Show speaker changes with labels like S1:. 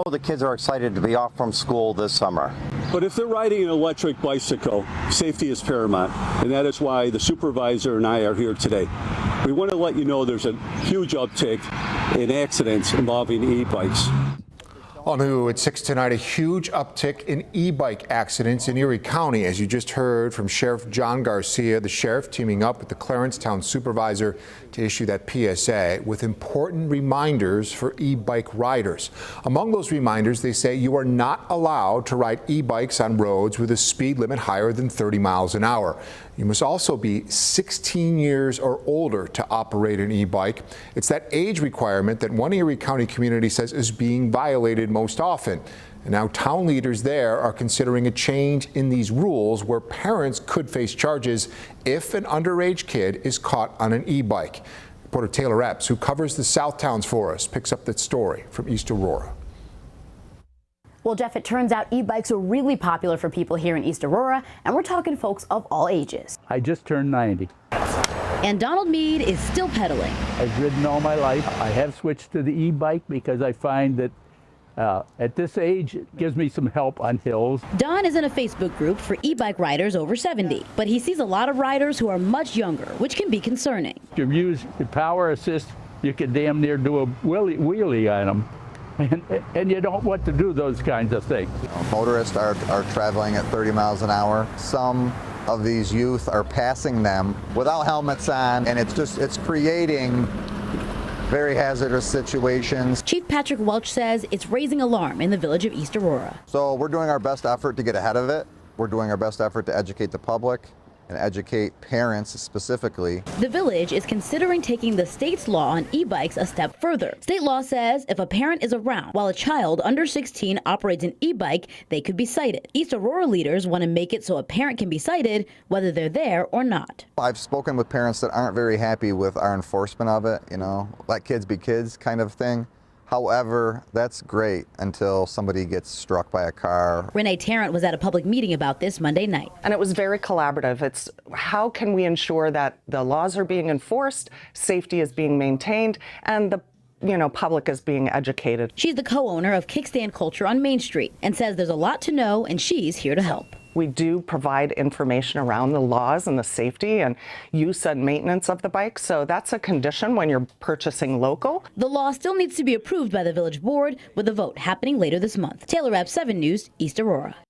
S1: The kids are excited to be off from school this summer.
S2: But if they're riding an electric bicycle, safety is paramount, and that is why the supervisor and I are here today. We want to let you know there's a huge uptick in accidents involving e-bikes.
S3: All new at 6 tonight, a huge uptick in e-bike accidents in Erie County. As you just heard from Sheriff John Garcia, the sheriff teaming up with the Clarence Town supervisor to issue that PSA with important reminders for e-bike riders. Among those reminders, they say you are not allowed to ride e-bikes on roads with a speed limit higher than 30 miles an hour. You must also be 16 years or older to operate an e-bike. It's that age requirement that one Erie County community says is being violated most often. And now town leaders there are considering a change in these rules where parents could face charges if an underage kid is caught on an e-bike. Reporter Taylor Epps, who covers the South Towns for us, picks up that story from East Aurora.
S4: Well, Jeff, it turns out e-bikes are really popular for people here in East Aurora, and we're talking folks of all ages.
S5: I just turned 90.
S4: And Donald Mead is still pedaling.
S5: I've ridden all my life. I have switched to the e-bike because I find that at this age, it gives me some help on hills.
S4: Don is in a Facebook group for e-bike riders over 70, but he sees a lot of riders who are much younger, which can be concerning.
S5: If you use the power assist, you can damn near do a wheelie on them. And you don't want to do those kinds of things.
S6: Motorists are traveling at 30 miles an hour. Some of these youth are passing them without helmets on, and it's creating very hazardous situations.
S4: Chief Patrick Welch says it's raising alarm in the village of East Aurora.
S6: So we're doing our best effort to get ahead of it. We're doing our best effort to educate the public and educate parents specifically.
S4: The village is considering taking the state's law on e-bikes a step further. State law says if a parent is around while a child under 16 operates an e-bike, they could be cited. East Aurora leaders want to make it so a parent can be cited whether they're there or not.
S6: I've spoken with parents that aren't very happy with our enforcement of it, let kids be kids kind of thing. However, that's great until somebody gets struck by a car.
S4: Renee Tarrant was at a public meeting about this Monday night.
S7: And it was very collaborative. It's how can we ensure that the laws are being enforced, safety is being maintained, and the public is being educated.
S4: She's the co-owner of Kickstand Culture on Main Street and says there's a lot to know and she's here to help.
S7: We do provide information around the laws and the safety and use and maintenance of the bike, so that's a condition when you're purchasing local.
S4: The law still needs to be approved by the village board with a vote happening later this month. Taylor Epps, 7 News, East Aurora.